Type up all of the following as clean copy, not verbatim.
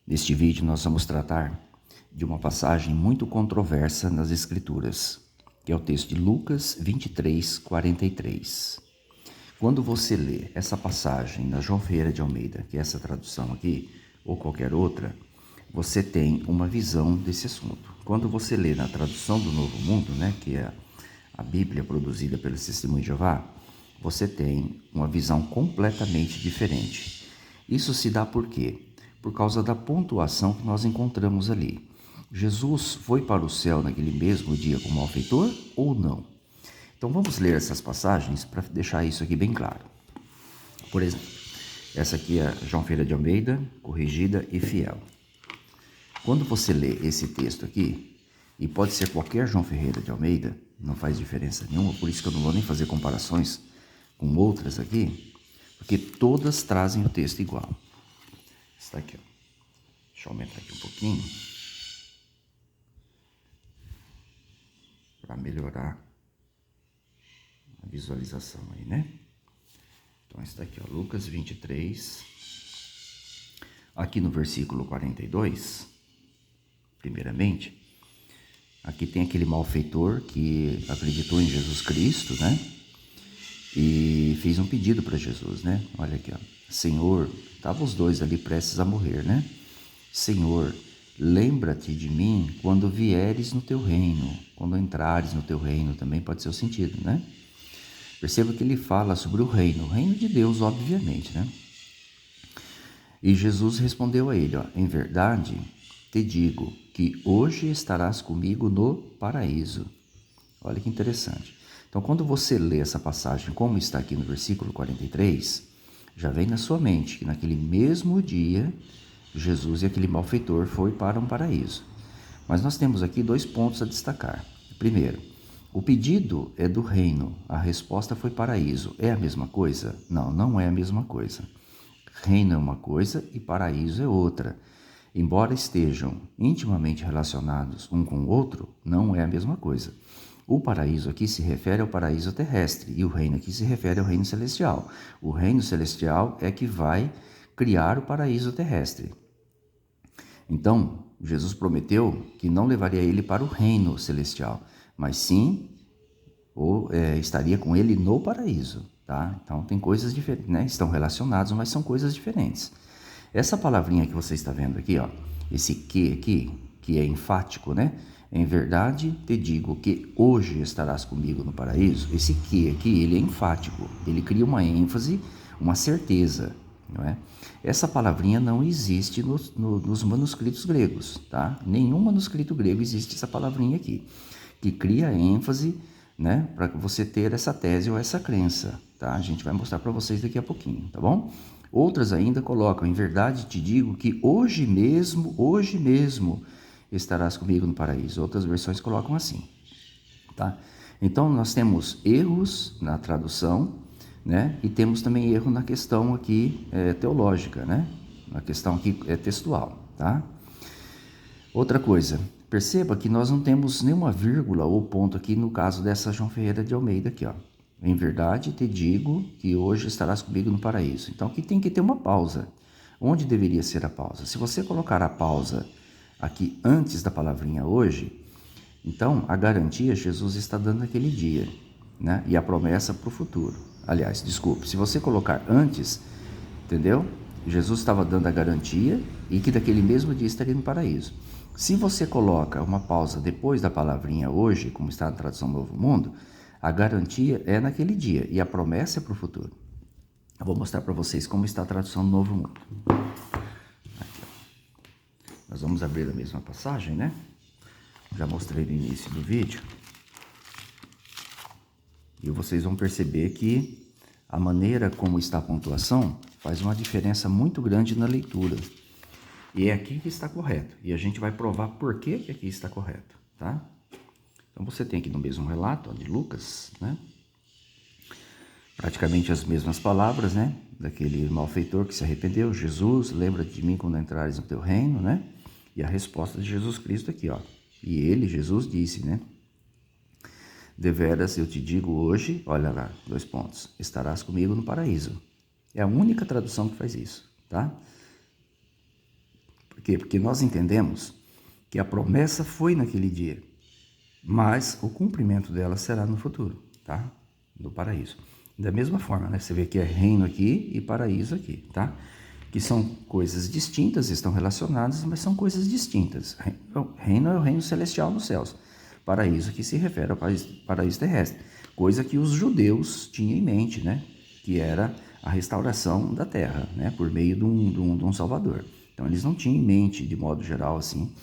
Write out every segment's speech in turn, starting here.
Neste vídeo nós vamos tratar de uma passagem muito controversa nas Escrituras, que é o texto de Lucas 23, 43. Quando você lê essa passagem na João Ferreira de Almeida, que é essa tradução aqui, ou qualquer outra, você tem uma visão desse assunto. Quando você lê na tradução do Novo Mundo, que é a Bíblia produzida pelo Testemunho de Jeová, você tem uma visão completamente diferente. Isso se dá por quê? Por causa da pontuação que nós encontramos ali. Jesus foi para o céu naquele mesmo dia como malfeitor ou não? Então vamos ler essas passagens para deixar isso aqui bem claro. Por exemplo, essa aqui é João Ferreira de Almeida, corrigida e fiel. Quando você lê esse texto aqui, e pode ser qualquer João Ferreira de Almeida, não faz diferença nenhuma, por isso que eu não vou nem fazer comparações com outras aqui, porque todas trazem o texto igual. Está aqui, ó. Deixa eu aumentar aqui um pouquinho para melhorar a visualização aí, né? Então está aqui, ó, Lucas 23, aqui no versículo 42, primeiramente, aqui tem aquele malfeitor que acreditou em Jesus Cristo, né? E fez um pedido para Jesus, né? Olha aqui, ó. Senhor, estavam os dois ali prestes a morrer, né? Senhor, lembra-te de mim quando vieres no teu reino, quando entrares no teu reino, também pode ser o sentido, né? Perceba que ele fala sobre o reino de Deus, obviamente, né? E Jesus respondeu a ele, ó, em verdade te digo que hoje estarás comigo no paraíso. Olha que interessante. Então, quando você lê essa passagem, como está aqui no versículo 43, já vem na sua mente que naquele mesmo dia, Jesus e aquele malfeitor foi para um paraíso. Mas nós temos aqui dois pontos a destacar. Primeiro, o pedido é do reino, a resposta foi paraíso. É a mesma coisa? Não, não é a mesma coisa. Reino é uma coisa e paraíso é outra. Embora estejam intimamente relacionados um com o outro, não é a mesma coisa. O paraíso aqui se refere ao paraíso terrestre e o reino aqui se refere ao reino celestial. O reino celestial é que vai criar o paraíso terrestre. Então, Jesus prometeu que não levaria ele para o reino celestial, mas sim estaria com ele no paraíso. Tá? Então, tem coisas diferentes, né? Estão relacionados, mas são coisas diferentes. Essa palavrinha que você está vendo aqui, ó, esse que aqui, que é enfático, né? Em verdade te digo que hoje estarás comigo no paraíso. Esse que aqui, ele é enfático, ele cria uma ênfase, uma certeza, não é? Essa palavrinha não existe nos manuscritos gregos, tá? Nenhum manuscrito grego existe essa palavrinha aqui, que cria ênfase, né? Para você ter essa tese ou essa crença, tá? A gente vai mostrar para vocês daqui a pouquinho, tá bom? Outras ainda colocam, em verdade te digo que hoje mesmo, estarás comigo no paraíso. Outras versões colocam assim, tá? Então, nós temos erros na tradução, né? E temos também erro na questão aqui teológica, né? Na questão aqui textual, tá? Outra coisa, perceba que nós não temos nenhuma vírgula ou ponto aqui no caso dessa João Ferreira de Almeida aqui, ó. Em verdade te digo que hoje estarás comigo no paraíso. Então, aqui tem que ter uma pausa. Onde deveria ser a pausa? Se você colocar a pausa aqui antes da palavrinha hoje, então a garantia Jesus está dando naquele dia, né? E a promessa para o futuro. Aliás, desculpe, se você colocar antes, entendeu? Jesus estava dando a garantia e que daquele mesmo dia estaria no paraíso. Se você coloca uma pausa depois da palavrinha hoje, como está na tradução Novo Mundo, a garantia é naquele dia e a promessa é para o futuro. Eu vou mostrar para vocês como está a tradução do Novo Mundo. Aqui, nós vamos abrir a mesma passagem, né? Já mostrei no início do vídeo. E vocês vão perceber que a maneira como está a pontuação faz uma diferença muito grande na leitura. E é aqui que está correto. E a gente vai provar por que aqui está correto, tá? Então você tem aqui no mesmo relato, ó, de Lucas, né? Praticamente as mesmas palavras, né? Daquele malfeitor que se arrependeu. Jesus, lembra de mim quando entrares no teu reino, né? E a resposta de Jesus Cristo aqui, ó. E ele, Jesus, disse, né? Deveras eu te digo hoje, olha lá, 2 pontos, estarás comigo no paraíso. É a única tradução que faz isso, tá? quê? Porque nós entendemos que a promessa foi naquele dia, mas o cumprimento dela será no futuro, tá? No paraíso. Da mesma forma, né? Você vê que é reino aqui e paraíso aqui, tá? Que são coisas distintas, estão relacionadas, mas são coisas distintas. Reino é o reino celestial nos céus. Paraíso que se refere ao paraíso terrestre. Coisa que os judeus tinham em mente, né? Que era a restauração da terra, né? Por meio de um Salvador. Então eles não tinham em mente, de modo geral, assim,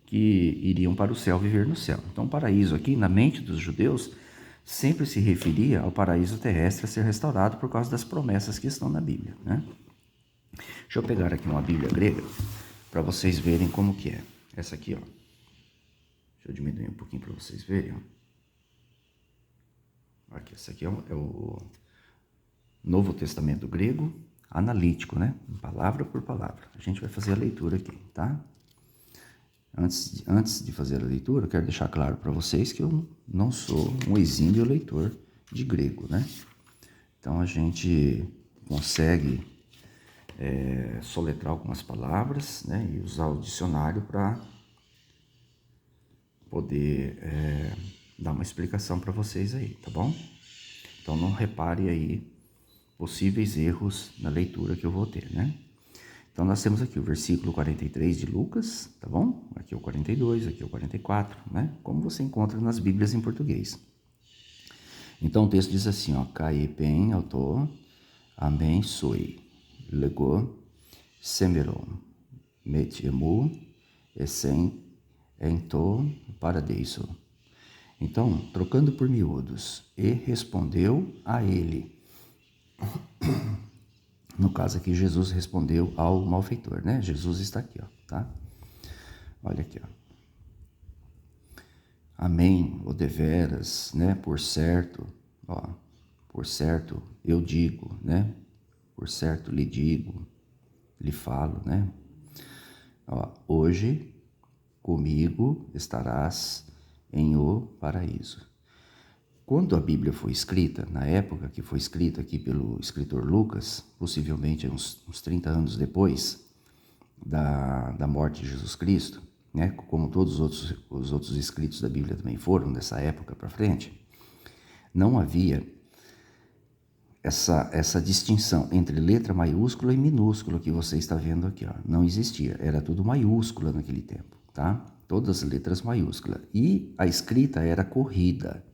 que iriam para o céu viver no céu. Então o paraíso aqui, na mente dos judeus, sempre se referia ao paraíso terrestre a ser restaurado por causa das promessas que estão na Bíblia, né? Deixa eu pegar aqui uma Bíblia grega para vocês verem como que é. Essa aqui, ó. Deixa eu diminuir um pouquinho para vocês verem, ó. Aqui, essa aqui é o Novo Testamento grego analítico, né? Palavra por palavra. A gente vai fazer a leitura aqui, tá? Antes de fazer a leitura, eu quero deixar claro para vocês que eu não sou um exímio leitor de grego, né? Então a gente consegue soletrar algumas palavras, né? E usar o dicionário para poder dar uma explicação para vocês aí, tá bom? Então não repare aí possíveis erros na leitura que eu vou ter, né? Então nós temos aqui o versículo 43 de Lucas, tá bom? Aqui é o 42, aqui é o 44, né? Como você encontra nas Bíblias em português. Então o texto diz assim, ó, Kai pen auto, amen soi, lego, semeron, met emu, essen, ento, paradeiso. Então, trocando por miúdos, e respondeu a ele. No caso aqui, Jesus respondeu ao malfeitor, né? Jesus está aqui, ó, tá? Olha aqui, ó. Amém, ou deveras, né? Por certo, ó. Por certo, eu digo, né? Por certo, lhe digo, lhe falo, né? Ó, hoje comigo estarás em o paraíso. Quando a Bíblia foi escrita, na época que foi escrita aqui pelo escritor Lucas, possivelmente uns 30 anos depois da morte de Jesus Cristo, né? Como todos os outros escritos da Bíblia também foram dessa época para frente, não havia essa distinção entre letra maiúscula e minúscula que você está vendo aqui, ó. Não existia, era tudo maiúscula naquele tempo, tá? Todas as letras maiúsculas. E a escrita era corrida.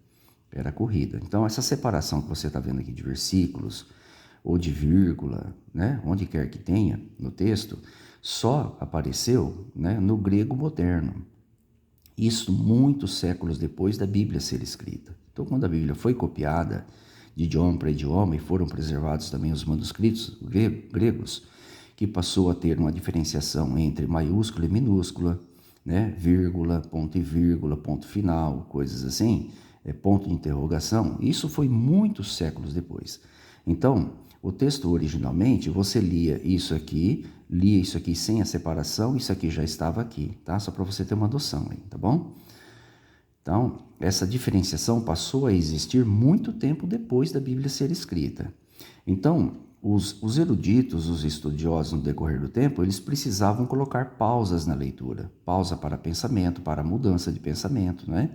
Era corrida. Então, essa separação que você está vendo aqui de versículos ou de vírgula, né, onde quer que tenha no texto, só apareceu, né, no grego moderno. Isso muitos séculos depois da Bíblia ser escrita. Então, quando a Bíblia foi copiada de idioma para idioma e foram preservados também os manuscritos gregos, que passou a ter uma diferenciação entre maiúscula e minúscula, né, vírgula, ponto final, coisas assim, ponto de interrogação, isso foi muitos séculos depois. Então, o texto originalmente, você lia isso aqui sem a separação, isso aqui já estava aqui, tá? Só para você ter uma noção aí, tá bom? Então, essa diferenciação passou a existir muito tempo depois da Bíblia ser escrita. Então, os eruditos, os estudiosos no decorrer do tempo, eles precisavam colocar pausas na leitura, pausa para pensamento, para mudança de pensamento, né?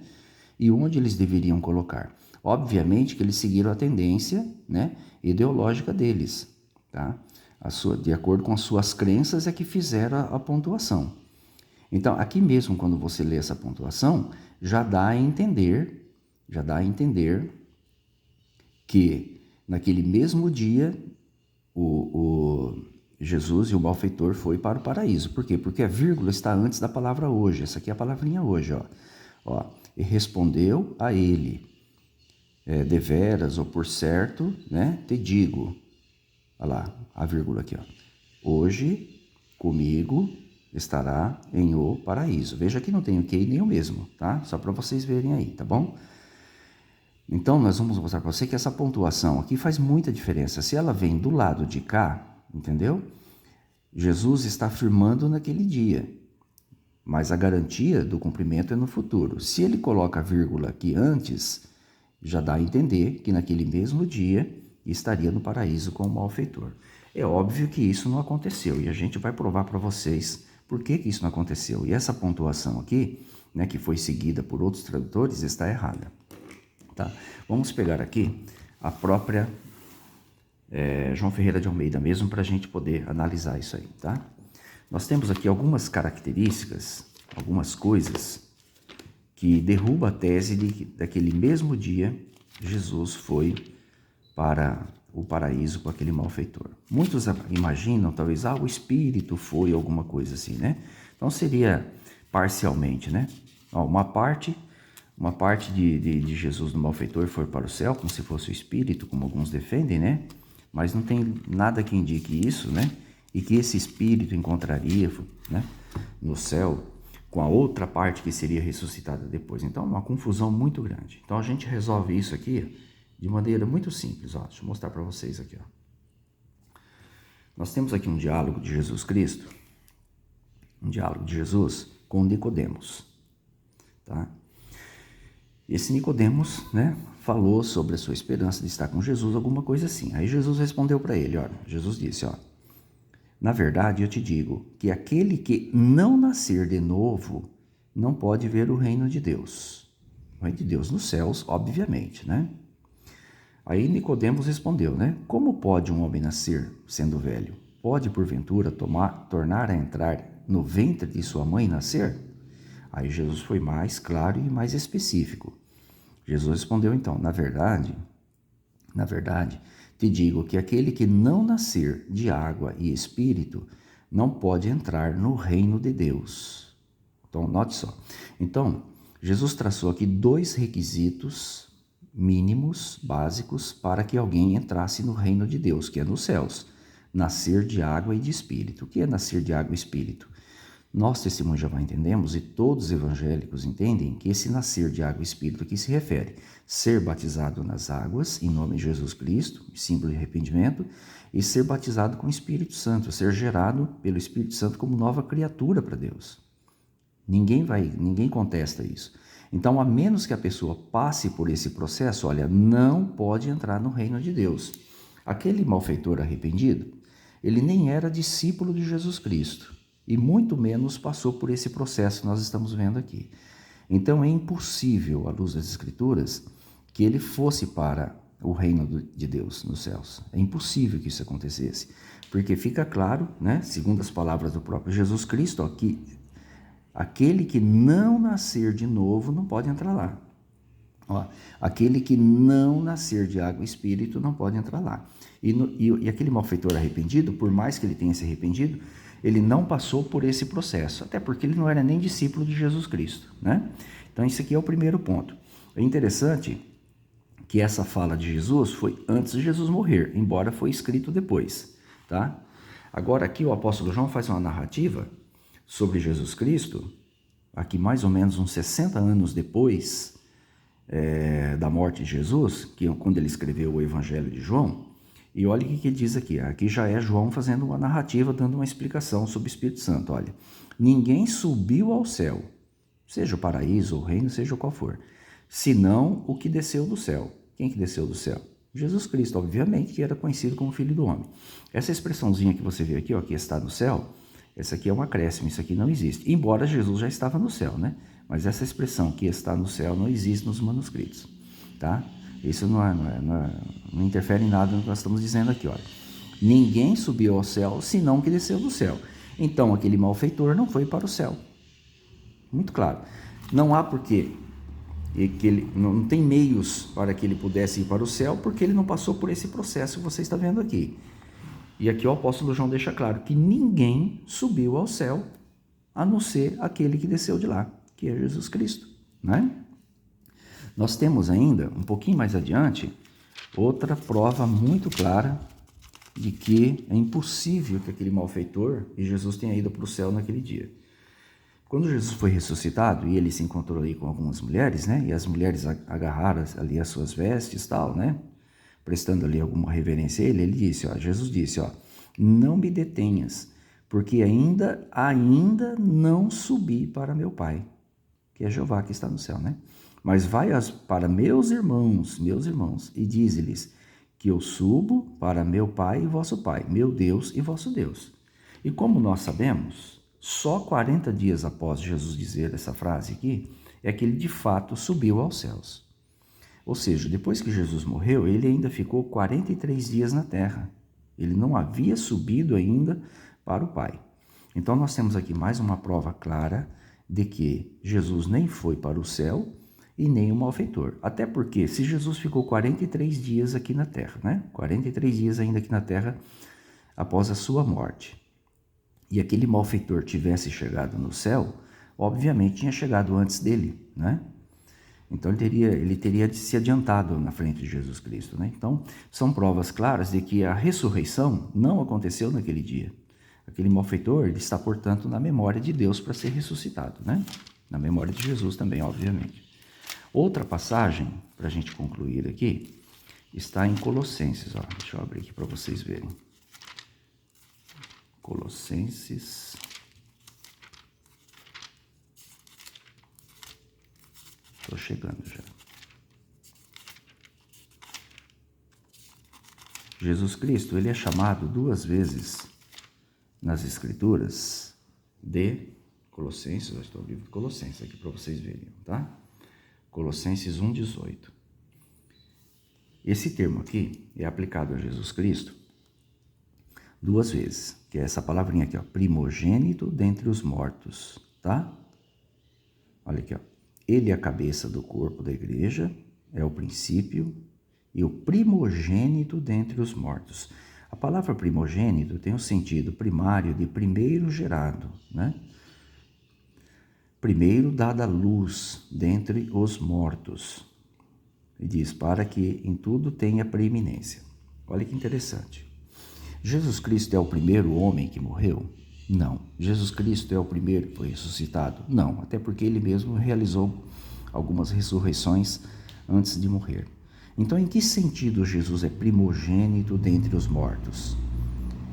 E onde eles deveriam colocar? Obviamente que eles seguiram a tendência, né, ideológica deles, tá? De acordo com as suas crenças é que fizeram a pontuação. Então, aqui mesmo, quando você lê essa pontuação, já dá a entender que naquele mesmo dia o Jesus e o malfeitor foi para o paraíso. Por quê? Porque a vírgula está antes da palavra hoje. Essa aqui é a palavrinha hoje, ó. E respondeu a ele, deveras ou por certo, né, te digo, olha lá, a vírgula aqui, ó, hoje comigo estará em o paraíso. Veja que não tem o que nem o mesmo, tá? Só para vocês verem aí, tá bom? Então, nós vamos mostrar para você que essa pontuação aqui faz muita diferença. Se ela vem do lado de cá, entendeu? Jesus está afirmando naquele dia. Mas a garantia do cumprimento é no futuro. Se ele coloca a vírgula aqui antes, já dá a entender que naquele mesmo dia estaria no paraíso com o malfeitor. É óbvio que isso não aconteceu e a gente vai provar para vocês por que isso não aconteceu? E essa pontuação aqui, né, que foi seguida por outros tradutores, está errada. Tá? Vamos pegar aqui a própria João Ferreira de Almeida mesmo, para a gente poder analisar isso aí. Tá? Nós temos aqui algumas características, algumas coisas que derruba a tese de que daquele mesmo dia Jesus foi para o paraíso com aquele malfeitor. Muitos imaginam, talvez, o Espírito foi alguma coisa assim, né? Então seria parcialmente, né? Uma parte de Jesus no malfeitor foi para o céu, como se fosse o Espírito, como alguns defendem, né? Mas não tem nada que indique isso, né? E que esse Espírito encontraria, né, no céu com a outra parte que seria ressuscitada depois. Então, uma confusão muito grande. Então, a gente resolve isso aqui de maneira muito simples. Deixa eu mostrar para vocês aqui. Nós temos aqui um diálogo de Jesus Cristo, um diálogo de Jesus com Nicodemos. Tá? Esse Nicodemos, né, falou sobre a sua esperança de estar com Jesus, alguma coisa assim. Aí Jesus respondeu para ele, Jesus disse, na verdade, eu te digo que aquele que não nascer de novo não pode ver o reino de Deus. O reino de Deus nos céus, obviamente, né? Aí Nicodemos respondeu, né? Como pode um homem nascer sendo velho? Pode, porventura, tornar a entrar no ventre de sua mãe e nascer? Aí Jesus foi mais claro e mais específico. Jesus respondeu então, na verdade, te digo que aquele que não nascer de água e espírito não pode entrar no reino de Deus. Então, note só. Então, Jesus traçou aqui 2 requisitos mínimos, básicos, para que alguém entrasse no reino de Deus, que é nos céus. Nascer de água e de espírito. O que é nascer de água e espírito? Nós, testemunhos de Jeová, entendemos, e todos os evangélicos entendem, que esse nascer de água e espírito aqui se refere ser batizado nas águas, em nome de Jesus Cristo, símbolo de arrependimento, e ser batizado com o Espírito Santo, ser gerado pelo Espírito Santo como nova criatura para Deus. Ninguém contesta isso. Então, a menos que a pessoa passe por esse processo, não pode entrar no reino de Deus. Aquele malfeitor arrependido, ele nem era discípulo de Jesus Cristo. E muito menos passou por esse processo que nós estamos vendo aqui. Então é impossível, à luz das Escrituras, que ele fosse para o reino de Deus nos céus. É impossível que isso acontecesse, porque fica claro, né, segundo as palavras do próprio Jesus Cristo, que aquele que não nascer de novo não pode entrar lá. Aquele que não nascer de água e espírito não pode entrar lá. E aquele malfeitor arrependido, por mais que ele tenha se arrependido, ele não passou por esse processo, até porque ele não era nem discípulo de Jesus Cristo, né? Então, esse aqui é o primeiro ponto. É interessante que essa fala de Jesus foi antes de Jesus morrer, embora foi escrito depois, tá? Agora, aqui o apóstolo João faz uma narrativa sobre Jesus Cristo, aqui mais ou menos uns 60 anos depois da morte de Jesus, que é quando ele escreveu o Evangelho de João. E olha o que ele diz aqui. Aqui já é João fazendo uma narrativa, dando uma explicação sobre o Espírito Santo. Olha, ninguém subiu ao céu, seja o paraíso, o reino, seja qual for, senão o que desceu do céu. Quem que desceu do céu? Jesus Cristo, obviamente, que era conhecido como Filho do Homem. Essa expressãozinha que você vê aqui, que está no céu, essa aqui é um acréscimo, isso aqui não existe. Embora Jesus já estava no céu, né? Mas essa expressão que está no céu não existe nos manuscritos, tá? Isso não interfere em nada no que nós estamos dizendo aqui, olha. Ninguém subiu ao céu, senão que desceu do céu. Então, aquele malfeitor não foi para o céu. Muito claro. Não há porquê, que ele não tem meios para que ele pudesse ir para o céu, porque ele não passou por esse processo que você está vendo aqui. E aqui o apóstolo João deixa claro que ninguém subiu ao céu, a não ser aquele que desceu de lá, que é Jesus Cristo, né? Nós temos ainda, um pouquinho mais adiante, outra prova muito clara de que é impossível que aquele malfeitor e Jesus tenha ido para o céu naquele dia. Quando Jesus foi ressuscitado e ele se encontrou aí com algumas mulheres, né? E as mulheres agarraram ali as suas vestes e tal, né? Prestando ali alguma reverência a ele, Jesus disse, não me detenhas, porque ainda não subi para meu Pai, que é Jeová que está no céu, né? Mas vai para meus irmãos, e dize-lhes que eu subo para meu Pai e vosso Pai, meu Deus e vosso Deus. E como nós sabemos, Só 40 dias após Jesus dizer essa frase aqui, é que ele de fato subiu aos céus. Ou seja, depois que Jesus morreu, ele ainda ficou 43 dias na terra. Ele não havia subido ainda para o Pai. Então nós temos aqui mais uma prova clara de que Jesus nem foi para o céu e nem o malfeitor. Até porque se Jesus ficou 43 dias aqui na terra, né? 43 dias ainda aqui na terra após a sua morte, e aquele malfeitor tivesse chegado no céu, obviamente tinha chegado antes dele, né? Então ele teria se adiantado na frente de Jesus Cristo, né? Então são provas claras de que a ressurreição não aconteceu naquele dia. Aquele malfeitor, ele está, portanto, na memória de Deus para ser ressuscitado, né? Na memória de Jesus também, obviamente. Outra passagem, para a gente concluir aqui, está em Colossenses. Ó. Deixa eu abrir aqui para vocês verem. Colossenses. Estou chegando já. Jesus Cristo, ele é chamado 2 vezes nas Escrituras de Colossenses. Eu estou abrindo Colossenses aqui para vocês verem, tá? Colossenses 1,18. Esse termo aqui é aplicado a Jesus Cristo 2 vezes, que é essa palavrinha aqui, ó, primogênito dentre os mortos, tá? Olha aqui, ó. Ele é a cabeça do corpo da igreja, é o princípio e o primogênito dentre os mortos. A palavra primogênito tem o sentido primário de primeiro gerado, né? Primeiro dada a luz dentre os mortos. E diz, para que em tudo tenha preeminência. Olha que interessante. Jesus Cristo é o primeiro homem que morreu? Não. Jesus Cristo é o primeiro que foi ressuscitado? Não, até porque ele mesmo realizou algumas ressurreições antes de morrer. Então, em que sentido Jesus é primogênito dentre os mortos?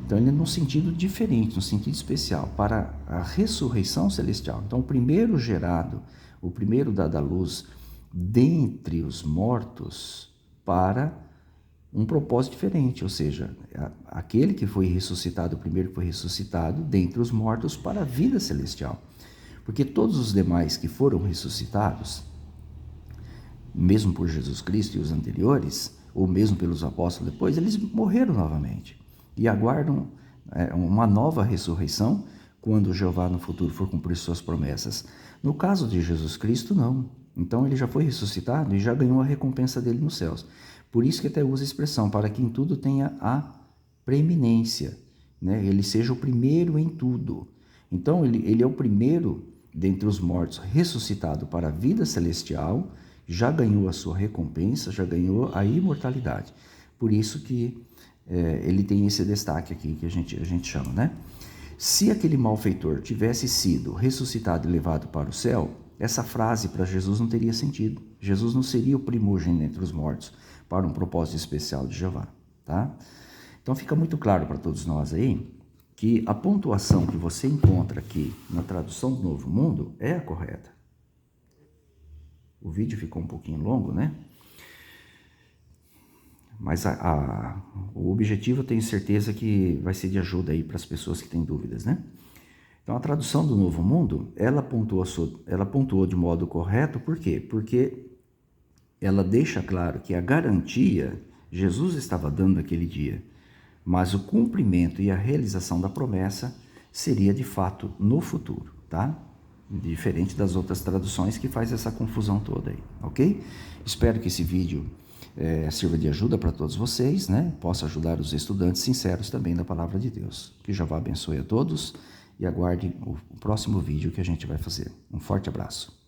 Então, ele é num sentido diferente, num sentido especial, para a ressurreição celestial. Então, o primeiro gerado, o primeiro dado à luz dentre os mortos para um propósito diferente, ou seja, aquele que foi ressuscitado, o primeiro que foi ressuscitado dentre os mortos para a vida celestial. Porque todos os demais que foram ressuscitados, mesmo por Jesus Cristo e os anteriores, ou mesmo pelos apóstolos depois, eles morreram novamente e aguardam uma nova ressurreição quando Jeová no futuro for cumprir suas promessas. No caso de Jesus Cristo, não. Então ele já foi ressuscitado e já ganhou a recompensa dele nos céus. Por isso que até usa a expressão, para que em tudo tenha a preeminência, né? Ele seja o primeiro em tudo. Então ele é o primeiro dentre os mortos ressuscitado para a vida celestial, já ganhou a sua recompensa, já ganhou a imortalidade. Por isso que ele tem esse destaque aqui que a gente chama, né? Se aquele malfeitor tivesse sido ressuscitado e levado para o céu, essa frase para Jesus não teria sentido. Jesus não seria o primogênito entre os mortos para um propósito especial de Jeová, tá? Então fica muito claro para todos nós aí que a pontuação que você encontra aqui na tradução do Novo Mundo é a correta. O vídeo ficou um pouquinho longo, né? Mas o objetivo eu tenho certeza que vai ser de ajuda aí para as pessoas que têm dúvidas, né? Então a tradução do Novo Mundo, ela pontuou de modo correto, por quê? Porque ela deixa claro que a garantia Jesus estava dando naquele dia, mas o cumprimento e a realização da promessa seria de fato no futuro, tá? Diferente das outras traduções que faz essa confusão toda aí, ok? Espero que esse vídeo sirva de ajuda para todos vocês, né? Possa ajudar os estudantes sinceros também da Palavra de Deus. Que Jeová abençoe a todos e aguarde o próximo vídeo que a gente vai fazer. Um forte abraço.